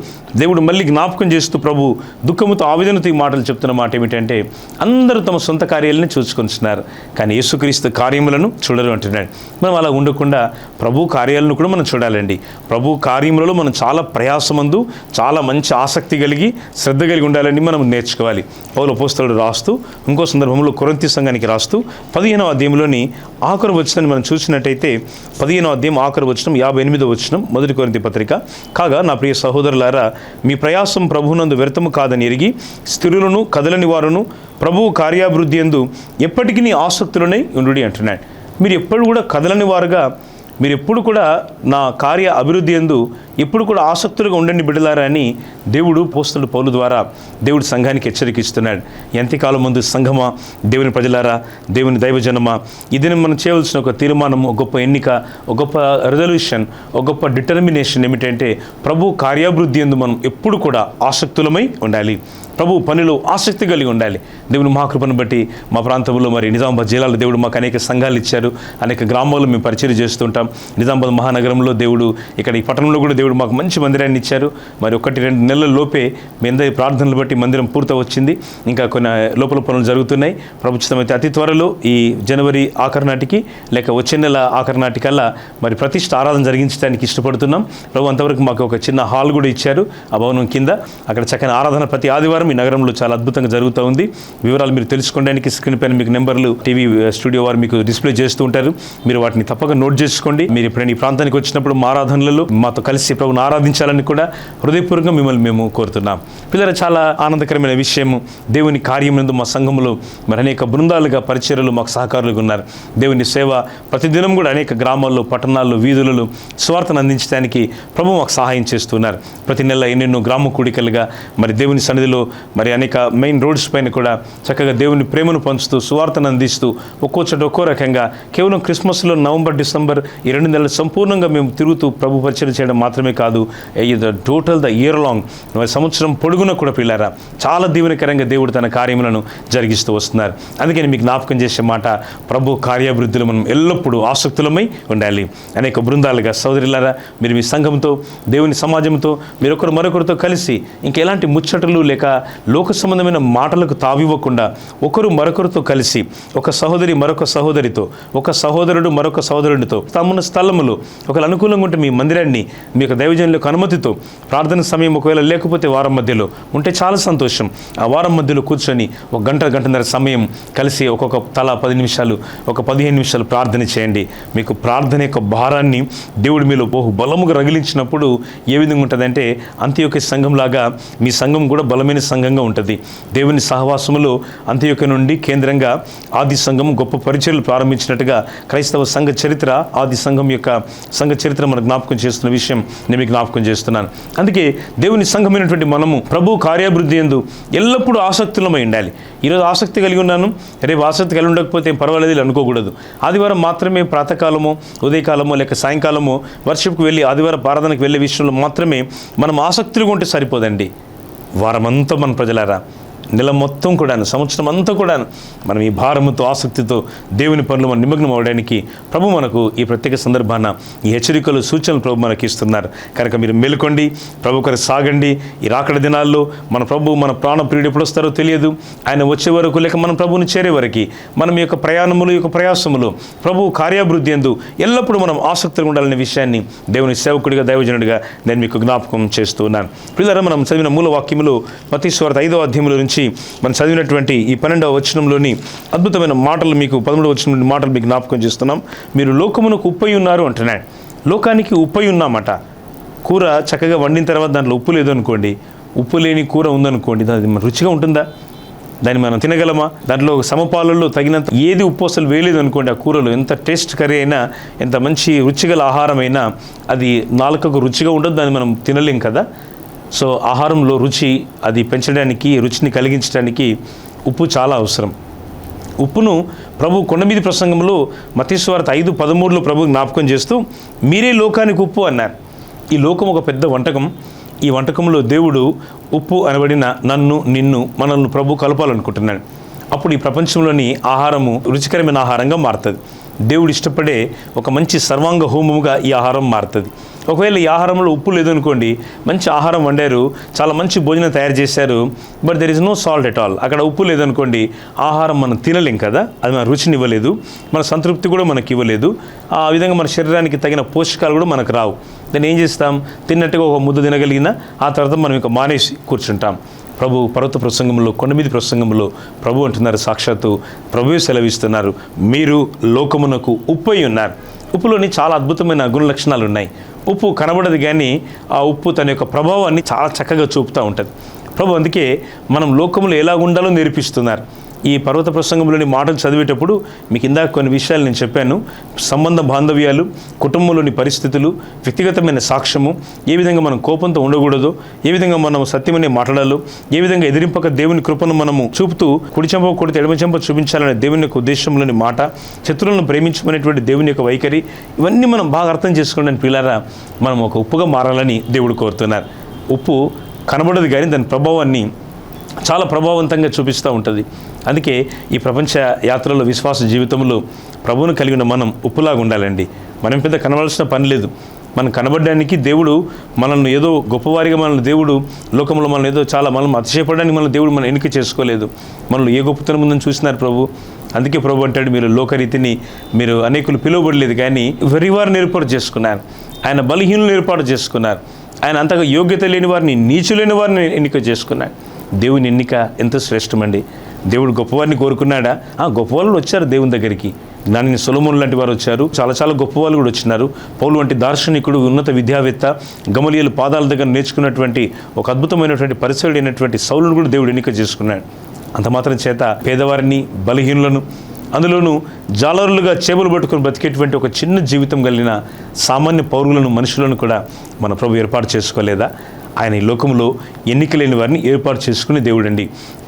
B: దేవుడు మళ్ళీ జ్ఞాపకం చేస్తూ ప్రభు దుఃఖముతో ఆవేదనతో ఈ మాటలు చెప్తున్న మాట ఏమిటంటే, అందరూ తమ సొంత కార్యాలని చూసుకొనిస్తున్నారు, కానీ యేసుక్రీస్తు కార్యములను చూడరు అంటున్నాడు. మనం అలా ఉండకుండా ప్రభు కార్యాలను కూడా మనం చూడాలండి. ప్రభు కార్యములలో మనం చాలా ప్రయాసమందు, చాలా మంచి ఆసక్తి కలిగి, శ్రద్ధ కలిగి ఉండాలని మనం నేర్చుకోవాలి. పౌలు అపోస్తలుడు రాస్తూ ఇంకో సందర్భంలో కొరింథీ సంఘానికి రాస్తూ 15వ అధ్యాయంలోని ఆఖరు వచనాన్ని మనం చూసినట్టయితే, 15వ అధ్యాయం ఆఖరు వచనం 58వ వచనం, మొదటి కొరింథీ పత్రిక, కాగా నా ప్రియ సహోదరులారా, మీ ప్రయాసం ప్రభువునందు వ్యర్థము కాదని ఎరిగి స్థిరులను కదలని వారును ప్రభువు కార్యాభివృద్ధి యందు ఎప్పటికీ ఆసక్తులనై ఉండుడి అంటున్నాడు. మీరు ఎప్పుడు కూడా కదలని వారుగా, మీరు ఎప్పుడు కూడా నా కార్య అభివృద్ధి యందు ఎప్పుడు కూడా ఆసక్తులుగా ఉండండి బిడ్డలారా అని దేవుడు అపోస్తలుడు పౌలు ద్వారా దేవుడు సంఘానికి హెచ్చరికిస్తున్నాడు. ఎంతకాలం ముందు సంఘమా, దేవుని ప్రజలారా, దేవుని దైవజనమా, ఇది మనం చేయవలసిన ఒక తీర్మానం, ఒక గొప్ప ఎన్నిక, ఒక గొప్ప రెజల్యూషన్, ఒక గొప్ప డిటర్మినేషన్ ఏమిటంటే ప్రభు కార్యాభివృద్ధి యందు మనం ఎప్పుడు కూడా ఆసక్తులమై ఉండాలి. ప్రభు పనిలో ఆసక్తి కలిగి ఉండాలి. దేవుని మహాకృపను బట్టి మా ప్రాంతంలో మరి నిజామాబాద్ జిల్లాలో దేవుడు మాకు అనేక సంఘాలు ఇచ్చారు, అనేక గ్రామాల్లో మేము పరిచయం చేస్తుంటాం. నిజామాబాద్ మహానగరంలో దేవుడు, ఇక్కడ ఈ పట్టణంలో కూడా దేవుడు మాకు మంచి మందిరాన్ని ఇచ్చారు. మరి 1-2 నెలల లోపే మీ అందరి ప్రార్థనలు బట్టి మందిరం పూర్తి వచ్చింది. ఇంకా కొన్ని లోపల పనులు జరుగుతున్నాయి. ప్రభుత్వమైతే అతి త్వరలో ఈ జనవరి ఆఖరి నాటికి లేక వచ్చే నెల ఆఖరి నాటికల్లా మరి ప్రతిష్ఠ ఆరాధన జరిగించడానికి ఇష్టపడుతున్నాం. ప్రభు అంతవరకు మాకు ఒక చిన్న హాల్ కూడా ఇచ్చారు ఆ భవనం కింద. అక్కడ చక్కని ఆరాధన ప్రతి ఆదివారం ఈ నగరంలో చాలా అద్భుతంగా జరుగుతూ ఉంది. వివరాలు మీరు తెలుసుకోవడానికి స్క్రీన్ పైన మీకు నెంబర్లు టీవీ స్టూడియో వారు మీకు డిస్ప్లే చేస్తూ ఉంటారు. మీరు వాటిని తప్పక నోట్ చేసుకోండి. మీరు ఎప్పుడైనా ఈ ప్రాంతానికి వచ్చినప్పుడు మా ఆరాధనలలో మాతో కలిసి ప్రభువును ఆరాధించాలని కూడా హృదయపూర్వకంగా మిమ్మల్ని మేము కోరుతున్నాం. పిల్లలు, చాలా ఆనందకరమైన విషయం, దేవుని కార్యం యందు మా సంఘంలో మరి అనేక బృందాలుగా పరిచర్యలు మాకు సహకారులుగా ఉన్నారు. దేవుని సేవ ప్రతిదినం కూడా అనేక గ్రామాల్లో, పట్టణాల్లో, వీధులలో స్వార్థను అందించడానికి ప్రభు మాకు సహాయం చేస్తున్నారు. ప్రతి నెల ఎన్నెన్నో గ్రామ కూడికలుగా మరి దేవుని సన్నిధిలో మరి అనేక మెయిన్ రోడ్స్ పైన కూడా చక్కగా దేవుని ప్రేమను పంచుతూ సువార్తను అందిస్తూ ఒక్కో చోట ఒక్కో రకంగా కేవలం క్రిస్మస్లో నవంబర్, డిసెంబర్ ఈ 2 నెలలు సంపూర్ణంగా మేము తిరుగుతూ ప్రభు పరిచయం చేయడం మాత్రమే కాదు, టోటల్ ద ఇయర్ లాంగ్ సంవత్సరం పొడుగున కూడా పిల్లారా చాలా దీవెనకరంగా దేవుడు తన కార్యములను జరిగిస్తూ వస్తున్నారు. అందుకని మీకు జ్ఞాపకం చేసే మాట, ప్రభు కార్యాభివృద్ధిలో మనం ఎల్లప్పుడూ ఆసక్తులమై ఉండాలి. అనేక బృందాలుగా సోదరులారా, మీరు మీ సంఘంతో, దేవుని సమాజంతో, మీరు ఒకరు మరొకరితో కలిసి ఇంకెలాంటి ముచ్చటలు లేక లోక సంబంధమైన మాటలకు తావివ్వకుండా ఒకరు మరొకరితో కలిసి, ఒక సహోదరి మరొక సహోదరితో, ఒక సహోదరుడు మరొక సహోదరుడితో తమన్న స్థలములో ఒకరు అనుకూలంగా ఉంటే మీ మందిరాన్ని మీ యొక్క దైవజనులకు అనుమతితో ప్రార్థన సమయం ఒకవేళ లేకపోతే వారం మధ్యలో ఉంటే చాలా సంతోషం. ఆ వారం మధ్యలో కూర్చొని ఒక గంటన్నర సమయం కలిసి ఒక్కొక్క తలా 10 నిమిషాలు, ఒక 15 నిమిషాలు ప్రార్థన చేయండి. మీకు ప్రార్థన యొక్క భారాన్ని దేవుడి మీలో బలముగా రగిలించినప్పుడు ఏ విధంగా ఉంటుందంటే అంత్యోక్య సంఘంలాగా మీ సంఘం కూడా బలమైన సంఘంగా ఉంటుంది. దేవుని సహవాసములో అంత్యోక్య నుండి కేంద్రంగా ఆది సంఘం గొప్ప పరిచర్యలు ప్రారంభించినట్టుగా క్రైస్తవ సంఘ చరిత్ర, ఆది సంఘం యొక్క సంఘ చరిత్ర మనకు జ్ఞాపకం చేస్తున్న విషయం నేను మీకు జ్ఞాపకం చేస్తున్నాను. అందుకే దేవుని సంఘమైనటువంటి మనము ప్రభు కార్యాభివృద్ధి యందు ఎల్లప్పుడూ ఆసక్తులమై ఉండాలి. ఈరోజు ఆసక్తి కలిగి ఉన్నాను, రేపు ఆసక్తి కలిగి ఉండకపోతే పర్వాలేదు అనుకోకూడదు. ఆదివారం మాత్రమే ప్రాతకాలమో, ఉదయకాలమో లేక సాయంకాలమో వర్షిప్కి వెళ్ళి ఆదివారం ఆరాధనకు వెళ్ళే విషయంలో మాత్రమే మనం ఆసక్తులుగా ఉంటే సరిపోదండి. వారమంతా మన ప్రజలారా, నెల మొత్తం కూడాను, సంవత్సరం అంతా కూడాను మనం ఈ భారముతో, ఆసక్తితో దేవుని పనులు మనం నిమగ్నం అవ్వడానికి ప్రభు మనకు ఈ ప్రత్యేక సందర్భాన ఈ హెచ్చరికలు, సూచనలు ప్రభు మనకి ఇస్తున్నారు. కనుక మీరు మేలుకోండి, ప్రభు కొరకు సాగండి. ఈ రాకడ దినాల్లో మన ప్రభు, మన ప్రాణప్రియుడు ఎప్పుడు వస్తారో తెలియదు. ఆయన వచ్చే వరకు లేక మనం ప్రభువుని చేరే వరకు మనం ఈ యొక్క ప్రయాణములు, ఈ యొక్క ప్రయాసములు ప్రభు కార్యాభివృద్ధి యందు ఎల్లప్పుడూ మనం ఆసక్తిగా ఉండాలనే విషయాన్ని దేవుని సేవకుడిగా, దైవజనుడిగా నేను మీకు జ్ఞాపకం చేస్తూ ఉన్నాను. పిల్లలు, మనం చదివిన మూల వాక్యములు మత్తయి సువార్త 5వ అధ్యాయముల నుంచి మనం చదివినటువంటి ఈ 12వ వచనంలోని అద్భుతమైన మాటలు, మీకు 13వ వచనం మాటలు మీకు జ్ఞాపకం చేస్తున్నాం. మీరు లోకమునకు ఉప్పై ఉన్నారు అంటున్నాడు. లోకానికి ఉప్పై ఉన్నామట. కూర చక్కగా వండిన తర్వాత దాంట్లో ఉప్పు లేదు అనుకోండి, ఉప్పు లేని కూర ఉందనుకోండి, అది రుచిగా ఉంటుందా? దాన్ని మనం తినగలమా? దాంట్లో సమపాలలో తగినంత ఏది ఉప్పు అసలు వేయలేదు అనుకోండి, ఆ కూరలో ఎంత టేస్ట్ కర్రీ అయినా, ఎంత మంచి రుచిగల ఆహారం అయినా అది నాలుకకు రుచిగా ఉండదు, దాన్ని మనం తినలేం కదా. సో ఆహారంలో రుచి అది పెంచడానికి, రుచిని కలిగించడానికి ఉప్పు చాలా అవసరం. ఉప్పును ప్రభు కొండమీది ప్రసంగంలో మత్తయి సువార్త 5:13లో ప్రభు జ్ఞాపకం చేస్తూ మీరే లోకానికి ఉప్పు అన్నారు. ఈ లోకం ఒక పెద్ద వంటకం. ఈ వంటకంలో దేవుడు ఉప్పు అనబడిన నన్ను, నిన్ను, మనల్ని ప్రభు కలపాలనుకుంటున్నాడు. అప్పుడు ఈ ప్రపంచంలోని ఆహారము రుచికరమైన ఆహారంగా మారుతుంది. దేవుడు ఇష్టపడే ఒక మంచి సర్వాంగ హోమముగా ఈ ఆహారం మారుతుంది. ఒకవేళ ఈ ఆహారంలో ఉప్పు లేదనుకోండి, మంచి ఆహారం వండారు, చాలా మంచి భోజనం తయారు చేశారు, but there is no salt at all, అక్కడ ఉప్పు లేదనుకోండి, ఆహారం మనం తినలేం కదా, అది మన రుచిని ఇవ్వలేదు, మన సంతృప్తి కూడా మనకి ఇవ్వలేదు, ఆ విధంగా మన శరీరానికి తగిన పోషకాలు కూడా మనకు రావు. దాన్ని ఏం చేస్తాం, తిన్నట్టుగా ఒక ముద్ద తినగలిగినా ఆ తర్వాత మనం ఇంకా మానేసి కూర్చుంటాం. ప్రభు పర్వత ప్రసంగంలో, కొండ మీద ప్రసంగంలో ప్రభు అంటున్నారు, సాక్షాత్తు ప్రభువే సెలవిస్తున్నారు, మీరు లోకమునకు ఉప్పు అయి ఉన్నారు. ఉప్పులోని చాలా అద్భుతమైన గుణ లక్షణాలు ఉన్నాయి. ఉప్పు కనబడదు కానీ ఆ ఉప్పు తన యొక్క ప్రభావాన్ని చాలా చక్కగా చూపుతూ ఉంటుంది. ప్రభు అందుకే మనం లోకంలో ఎలా ఉండాలో నేర్పిస్తున్నారు. ఈ పర్వత ప్రసంగంలోని మాటలు చదివేటప్పుడు మీకు ఇందాక కొన్ని విషయాలు నేను చెప్పాను. సంబంధ బాంధవ్యాలు, కుటుంబంలోని పరిస్థితులు, వ్యక్తిగతమైన సాక్ష్యము, ఏ విధంగా మనం కోపంతో ఉండకూడదు, ఏ విధంగా మనం సత్యమనే మాట్లాడాలో, ఏ విధంగా ఎదిరింపక దేవుని కృపను మనము చూపుతూ కుడి చెంప కొడితే ఎడమ చెంప చూపించాలనే దేవుని యొక్క ఉద్దేశంలోని మాట, శత్రువులను ప్రేమించమనేటువంటి దేవుని యొక్క వైఖరి, ఇవన్నీ మనం బాగా అర్థం చేసుకోండి పిల్లారా. మనం ఒక ఉప్పుగా మారాలని దేవుడు కోరుతున్నారు. ఉప్పు కనబడదు కానీ దాని ప్రభావాన్ని చాలా ప్రభావవంతంగా చూపిస్తూ ఉంటుంది. అందుకే ఈ ప్రపంచ యాత్రలో, విశ్వాస జీవితంలో ప్రభువును కలిగిన మనం ఉప్పులాగా ఉండాలండి. మనం పెద్ద కనబడాల్సిన పని లేదు. మనం కనబడడానికి దేవుడు మనల్ని ఏదో గొప్పవారిగా, మనల్ని దేవుడు లోకంలో మనం ఏదో చాలా మనం అతిశయపడడానికి మన దేవుడు మనం ఎన్నిక చేసుకోలేదు. మనల్ని ఏ గొప్పతనం ఉందని చూసినారు ప్రభు. అందుకే ప్రభు అంటాడు, మీరు లోకరీతిని మీరు అనేకులు పిలువబడలేదు కానీ వెరివారిని ఏర్పాటు చేసుకున్నారు, ఆయన బలహీనులను ఏర్పాటు చేసుకున్నారు, ఆయన అంతగా యోగ్యత లేని వారిని, నీచులేని వారిని ఎన్నిక చేసుకున్నాడు. దేవుని ఎన్నిక ఎంతో శ్రేష్టమండి. దేవుడు గొప్పవారిని కోరుకున్నాడా? గొప్పవాళ్ళు వచ్చారు దేవుని దగ్గరికి. జ్ఞాని సొలొమోను లాంటి వారు వచ్చారు, చాలా చాలా గొప్పవాళ్ళు కూడా వచ్చినారు. పౌలు వంటి దార్శనికుడు, ఉన్నత విద్యావేత్త, గమలీయేలు పాదాల దగ్గర నేర్చుకున్నటువంటి ఒక అద్భుతమైనటువంటి పరిసరుడు అయినటువంటి సౌలును కూడా దేవుడు ఎన్నిక చేసుకున్నాడు. అంత మాత్రం చేత పేదవారిని, బలహీనులను, అందులోనూ జాలరులుగా చేపలు పట్టుకుని బ్రతికేటువంటి ఒక చిన్న జీవితం కలిగిన సామాన్య పౌరులను, మనుషులను కూడా మన ప్రభు ఏర్పాటు చేసుకోలేదా? ఆయన ఈ లోకంలో ఎన్నిక లేని వారిని ఏర్పాటు చేసుకునే దేవుడండి.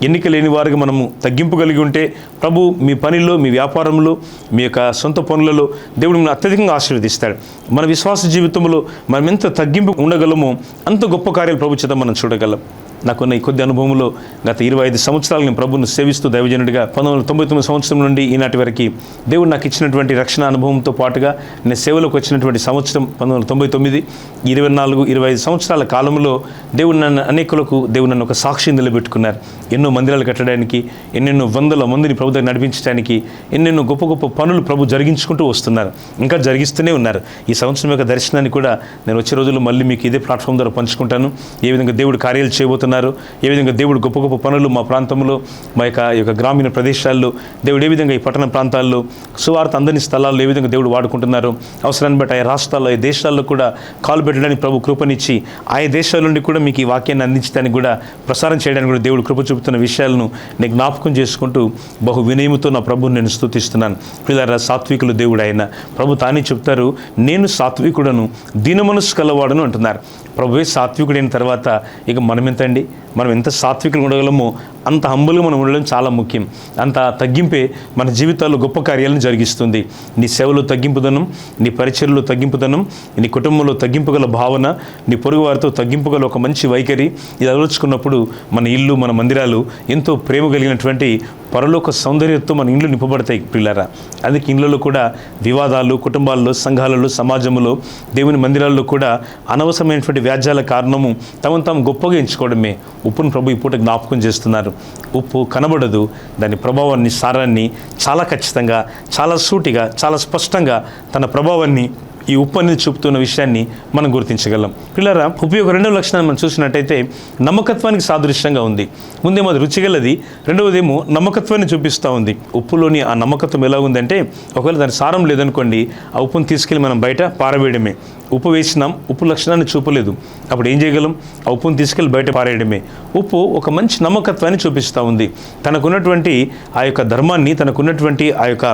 B: ఎన్నిక లేని వారికి మనము తగ్గింపు కలిగి ఉంటే ప్రభు మీ పనిలో, మీ వ్యాపారంలో, మీ యొక్క సొంత పనులలో దేవుడు మనం అత్యధికంగా ఆశీర్వదిస్తాడు. మన విశ్వాస జీవితంలో మనం ఎంత తగ్గింపు ఉండగలమో అంత గొప్ప కార్యాలు ప్రభు చేత మనం చూడగలం. నాకున్న ఈ కొద్ది అనుభవంలో గత 25 సంవత్సరాలు నేను ప్రభువును సేవిస్తూ దైవజనుడిగా 1999 సంవత్సరం నుండి ఈనాటి వరకు దేవుడు నాకు ఇచ్చినటువంటి రక్షణ అనుభవంతో పాటుగా నేను సేవలోకి వచ్చినటువంటి సంవత్సరం 1999, 24, 25 సంవత్సరాల కాలంలో దేవుడు నన్ను ఒక సాక్షి నిలబెట్టుకున్నారు. ఎన్నో మందిరాలు కట్టడానికి, ఎన్నెన్నో వందల మందిని ప్రభు దగ్గర నడిపించడానికి, ఎన్నెన్నో గొప్ప గొప్ప పనులు ప్రభు జరిగించుకుంటూ వస్తున్నారు, ఇంకా జరిగిస్తూనే ఉన్నారు. ఈ సంవత్సరం యొక్క దర్శనాన్ని కూడా నేను వచ్చే రోజుల్లో మళ్ళీ మీకు ఇదే ప్లాట్ఫామ్ ద్వారా పంచుకుంటాను. ఏ విధంగా దేవుడు కార్యాలు చేయబోతున్నారు, ఏ విధంగా దేవుడు గొప్ప గొప్ప పనులు మా ప్రాంతంలో, మా యొక్క గ్రామీణ ప్రదేశాల్లో దేవుడు ఏ విధంగా ఈ పట్టణ ప్రాంతాల్లో సువార్త అందని స్థలాల్లో ఏ విధంగా దేవుడు వాడుకుంటున్నారు, అవసరాన్ని బట్టి ఆయా రాష్ట్రాల్లో, ఈ దేశాల్లో కూడా కాలు పెట్టడానికి ప్రభు కృపనిచ్చి ఆయా దేశాల నుండి కూడా మీకు ఈ వాక్యాన్ని అందించడానికి కూడా, ప్రసారం చేయడానికి కూడా దేవుడు కృప చూపుతున్న విషయాలను నేను జ్ఞాపకం చేసుకుంటూ బహు వినయముతో నా ప్రభుని నేను స్తుతిస్తున్నాను. పిల్లరా, సాత్వికులు దేవుడు ఆయన. ప్రభు తానే చెప్తారు, నేను సాత్వికుడను, దీన మనస్సు కలవాడను అంటున్నారు. ప్రభువే సాత్వికుడైన తర్వాత ఇక మనం ఎంతండి? మనం ఎంత సాత్వికులు ఉండగలమో అంత హంబుల్గా మనం ఉండడం చాలా ముఖ్యం. అంత తగ్గింపే మన జీవితాల్లో గొప్ప కార్యాలను జరిగిస్తుంది. నీ సేవలో తగ్గింపుదనం, నీ పరిచర్యలో తగ్గింపుదనం, నీ కుటుంబంలో తగ్గింపుగల భావన, నీ పొరుగు వారితో తగ్గింపుగల ఒక మంచి వైఖరి, ఇది అలవర్చుకున్నప్పుడు మన ఇల్లు, మన మందిరాలు ఎంతో ప్రేమ కలిగినటువంటి పరలోక సౌందర్యంతో మన ఇండ్లు నింపబడతాయి పిల్లరా. అందుకే ఇండ్లలో కూడా వివాదాలు, కుటుంబాల్లో, సంఘాలలో, సమాజంలో, దేవుని మందిరాల్లో కూడా అనవసరమైనటువంటి వ్యాజ్యాల కారణము తమను తాము గొప్పగా ఎంచుకోవడమే. ఉప్పును ప్రభు ఈ పూట జ్ఞాపకం చేస్తున్నారు. ఉప్పు కనబడదు, దాని ప్రభావాన్ని, సారాన్ని చాలా ఖచ్చితంగా, చాలా సూటిగా, చాలా స్పష్టంగా తన ప్రభావాన్ని ఈ ఉప్పు అనేది చూపుతున్న విషయాన్ని మనం గుర్తించగలం. పిల్లరా, ఉప్పు యొక్క రెండవ లక్షణాన్ని మనం చూసినట్టయితే నమ్మకత్వానికి సాదృశ్యంగా ఉంది. ముందేమో అది రుచిగలది, రెండవదేమో నమ్మకత్వాన్ని చూపిస్తూ ఉంది. ఉప్పులోని ఆ నమ్మకత్వం ఎలా ఉందంటే, ఒకవేళ దాని సారం లేదనుకోండి, ఆ ఉప్పును తీసుకెళ్ళి మనం బయట పారవేయడమే. ఉప్పు వేసినాం, ఉప్పు లక్షణాన్ని చూపలేదు, అప్పుడు ఏం చేయగలం? ఆ ఉప్పును తీసుకెళ్ళి బయట పారేయడమే. ఉప్పు ఒక మంచి నమ్మకత్వాన్ని చూపిస్తూ ఉంది. తనకున్నటువంటి ఆ యొక్క ధర్మాన్ని, తనకున్నటువంటి ఆ యొక్క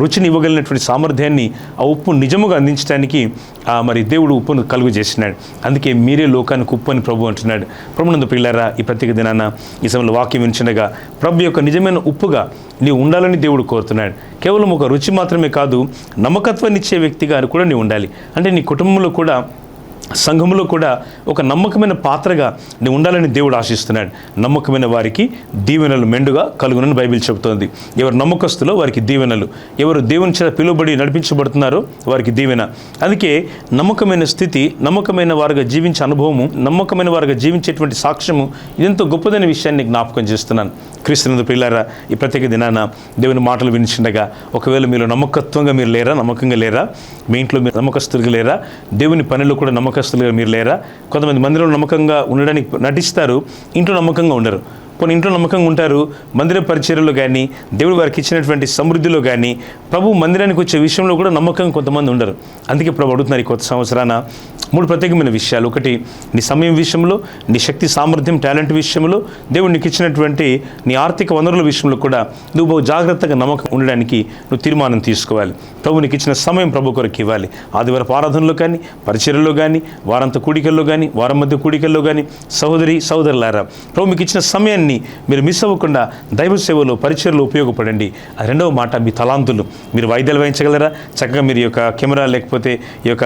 B: రుచిని ఇవ్వగలిగినటువంటి సామర్థ్యాన్ని ఆ ఉప్పు నిజముగా అందించడానికి మరి దేవుడు ఉప్పును కలుగు చేసినాడు. అందుకే మీరే లోకానికి ఉప్పు అని ప్రభు అంటున్నాడు. ప్రభునందు పిల్లారా, ఈ ప్రత్యేక దినాన ఈ సమయంలో వాక్యం వినిచినగా ప్రభు యొక్క నిజమైన ఉప్పుగా నీవు ఉండాలని దేవుడు కోరుతున్నాడు. కేవలం ఒక రుచి మాత్రమే కాదు, నమ్మకత్వాన్ని ఇచ్చే వ్యక్తిగా కూడా నీవు ఉండాలి. అంటే నీ కుటుంబంలో కూడా సంఘంలో కూడా ఒక నమ్మకమైన పాత్రగా నువ్వు ఉండాలని దేవుడు ఆశిస్తున్నాడు. నమ్మకమైన వారికి దీవెనలు మెండుగా కలుగునని బైబిల్ చెబుతోంది. ఎవరు నమ్మకస్తులో వారికి దీవెనలు, ఎవరు దేవుని చేత పిలువబడి నడిపించబడుతున్నారో వారికి దీవెన. అందుకే నమ్మకమైన స్థితి, నమ్మకమైన వారుగా జీవించే అనుభవము, నమ్మకమైన వారుగా జీవించేటువంటి సాక్ష్యము ఇదెంతో గొప్పదైన విషయాన్ని జ్ఞాపకం చేస్తున్నాను. క్రీస్తునందు ప్రియులారా, ఈ ప్రత్యేక దినాన దేవుని మాటలు వినిచుండగా ఒకవేళ మీరు నమ్మకత్వంగా మీరు లేరా, నమ్మకంగా లేరా, మీ ఇంట్లో మీరు నమ్మకస్తులుగా లేరా, దేవుని పనిలో కూడా నమ్మకస్తులుగా మీరు లేరా? కొంతమంది మందిరంలో నమ్మకంగా ఉండడానికి నటిస్తారు, ఇంట్లో నమ్మకంగా ఉండరు. కొన్ని ఇంట్లో నమ్మకంగా ఉంటారు, మందిర పరిచర్యలో కానీ దేవుడు వారికి ఇచ్చినటువంటి సమృద్ధిలో కానీ ప్రభు మందిరానికి వచ్చే విషయంలో కూడా నమ్మకంగా కొంతమంది ఉండరు. అందుకే ప్రభు అడుగుతున్నారు ఈ కొత్త సంవత్సరాన 3 ప్రత్యేకమైన విషయాలు. ఒకటి, నీ సమయం విషయంలో, నీ శక్తి సామర్థ్యం టాలెంట్ విషయంలో, దేవుడు నీకు ఇచ్చినటువంటి నీ ఆర్థిక వనరుల విషయంలో కూడా నువ్వు బహు జాగ్రత్తగా నమ్మకం ఉండడానికి నువ్వు తీర్మానం తీసుకోవాలి. ప్రభు నీకు ఇచ్చిన సమయం ప్రభు కొరకు ఇవ్వాలి. ఆదివారపు ఆరాధనలో కానీ, పరిచర్యలో కానీ, వారంత కూడికల్లో కానీ, వారం మధ్య కూడికల్లో కానీ, సహోదరులారా, ప్రభు మీకు ఇచ్చిన సమయాన్ని మీరు మిస్ అవ్వకుండా దైవ సేవలో పరిచర్యలో ఉపయోగపడండి. అది రెండవ మాట, మీ తలాంతులు. మీరు వాయిద్యాలు వాయించగలరా? చక్కగా మీరు ఈ యొక్క కెమెరా లేకపోతే ఈ యొక్క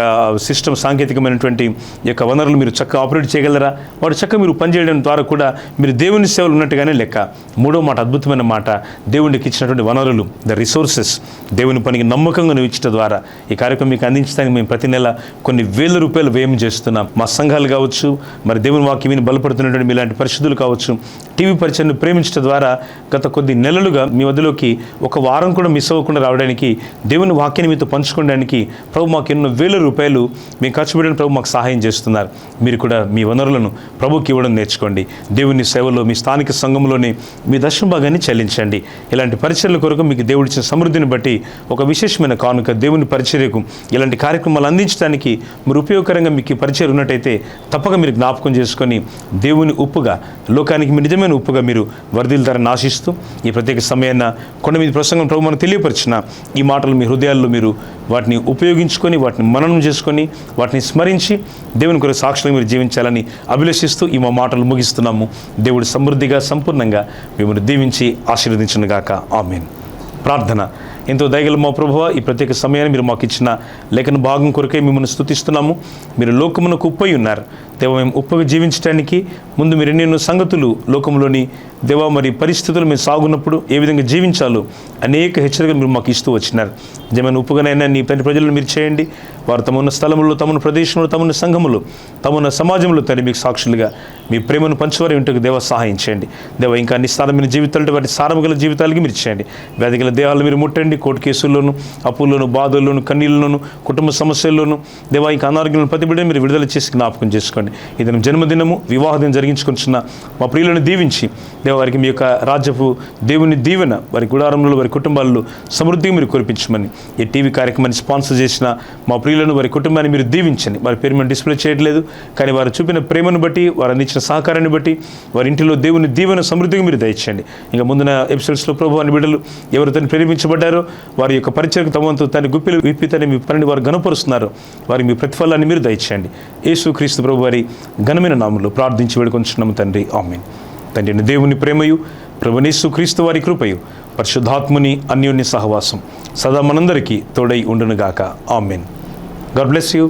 B: సిస్టమ్ సాంకేతికమైనటువంటి ఈ యొక్క వనరులు మీరు చక్కగా ఆపరేట్ చేయగలరా? వాడు చక్కగా మీరు పనిచేయడం ద్వారా కూడా మీరు దేవుని సేవలు ఉన్నట్టుగానే లెక్క. మూడవ మాట, అద్భుతమైన మాట, దేవునికి ఇచ్చినటువంటి వనరులు, ద రిసోర్సెస్. దేవుని పనికి నమ్మకంగా నువ్వు ఇచ్చట ద్వారా ఈ కార్యక్రమం మీకు అందించడానికి మేము ప్రతి నెల కొన్ని వేల రూపాయలు వ్యయం చేస్తున్నాం. మా సంఘాలు కావచ్చు, మరి దేవుని వాక్యం బలపడుతున్నటువంటి మీలాంటి పరిశుద్ధులు కావచ్చు, టీవీ పరిచయను ప్రేమించడం ద్వారా గత కొద్ది నెలలుగా మీ వద్దలోకి ఒక వారం కూడా మిస్ అవ్వకుండా రావడానికి, దేవుని వాక్యాన్ని మీతో పంచుకోవడానికి ప్రభు మాకు ఎన్నో వేల రూపాయలు మేము ఖర్చు పెట్టడానికి ప్రభు మాకు సహాయం చేస్తున్నారు. మీరు కూడా మీ వనరులను ప్రభుకి ఇవ్వడం నేర్చుకోండి. దేవుని సేవలో మీ స్థానిక సంఘంలోనే మీ దశమ భాగాన్ని చెల్లించండి. ఇలాంటి పరిచర్యల కొరకు మీకు దేవుడిచ్చిన సమృద్ధిని బట్టి ఒక విశేషమైన కానుక దేవుని పరిచర్యకు ఇలాంటి కార్యక్రమాలు అందించడానికి మీరు ఉపయోగకరంగా మీకు ఈ పరిచయం ఉన్నట్టయితే తప్పక మీరు జ్ఞాపకం చేసుకొని దేవుని ఉప్పుగా, లోకానికి మీ నిజమైన ఉప్పుగా మీరు వర్ధిల్తారని ఆశిస్తూ ఈ ప్రత్యేక సమయాన్ని కొండ మీద ప్రసంగం ప్రభు మనం తెలియపరిచిన ఈ మాటలు మీ హృదయాల్లో మీరు వాటిని ఉపయోగించుకొని, వాటిని మననం చేసుకొని, వాటిని స్మరించి దేవుని కొరకు సాక్షులుగా మీరు జీవించాలని అభిలషిస్తూ ఈ మా మాటలు ముగిస్తున్నాము. దేవుడు సమృద్ధిగా సంపూర్ణంగా మిమ్మల్ని దీవించి ఆశీర్వదించును గాక. ఆమేన్. ప్రార్థన. ఎంతో దయగల మా ప్రభువా, ఈ ప్రత్యేక సమయాన్ని మీరు మాకు ఇచ్చిన లేఖన భాగం కొరకే మిమ్మల్ని స్తుతిస్తున్నాము. మీరు లోకమునకు ఉప్పై ఉన్నారు దేవ. మేము ఉప్పగా జీవించడానికి ముందు మీరు ఎన్నెన్నో సంగతులు లోకంలోని దేవ మరి పరిస్థితులు మేము సాగున్నప్పుడు ఏ విధంగా జీవించాలో అనేక హెచ్చరికలు మీరు మాకు ఇస్తూ వచ్చినారు. నిజమైన ఉప్పుగానైనా నీ ప్రజలను మీరు చేయండి. వారు తమన్న స్థలంలో, తమన్న ప్రదేశంలో, తమన్న సంఘములో, తమన్న సమాజంలో తని మీకు సాక్షులుగా మీ ప్రేమను పంచువారి ఇంటికి దేవ సహాయం చేయండి. దేవ ఇంకా నిస్సారమైన జీవితాలు, వాటి సారము గల జీవితాలకి మీరు చేయండి. వ్యాధి గల దేహాలు మీరు ముట్టండి. కోర్టు కేసుల్లోను, అప్పుల్లోను, బాధల్లోను, కన్నీళ్ళలోను, కుటుంబ సమస్యల్లోను దేవా ఇంకా అనారోగ్యం ప్రతిబిడ్డ మీరు విడుదల చేసి జ్ఞాపకం చేసుకోండి. ఇది జన్మదినము, వివాహదినం జరిగించుకుంటున్న మా ప్రియులను దీవించి దేవ వారికి మీ యొక్క రాజ్యపు దేవుని దీవెన వారి గుడారంలో, వారి కుటుంబాల్లో సమృద్ధిగా మీరు కురిపించమని ఈ టీవీ కార్యక్రమాన్ని స్పాన్సర్ చేసిన మా ప్రియులను, వారి కుటుంబాన్ని మీరు దీవించండి. వారి పేరు మేము డిస్ప్లే చేయట్లేదు, కానీ వారు చూపిన ప్రేమను బట్టి, వారు అందించిన సహకారాన్ని బట్టి వారి ఇంటిలో దేవుని దీవెన సమృద్ధిగా మీరు దయచేయండి. ఇంకా ముందున ఎపిసోడ్స్లో ప్రభు అని బిడ్డలు ఎవరు తను ప్రేరేపించబడ్డారో వారి యొక్క పరిచయకు తమవంతు తన గుప్పిలు విప్పి తన మీ పనిని వారు గణపరుస్తున్నారు. వారి మీ ప్రతిఫలాన్ని మీరు దయచేయండి. యేసుక్రీస్తు ప్రభు వారి ఘనమైన నామములో ప్రార్థించి వేడుకొంచున్నాము తండ్రి. ఆమేన్. తండ్రి దేవుని ప్రేమయు, ప్రభువైన యేసుక్రీస్తు వారి కృపయు, పరిశుద్ధాత్ముని అన్యోన్య సహవాసం సదా మనందరికీ తోడై ఉండునుగాక. ఆమేన్. God bless you.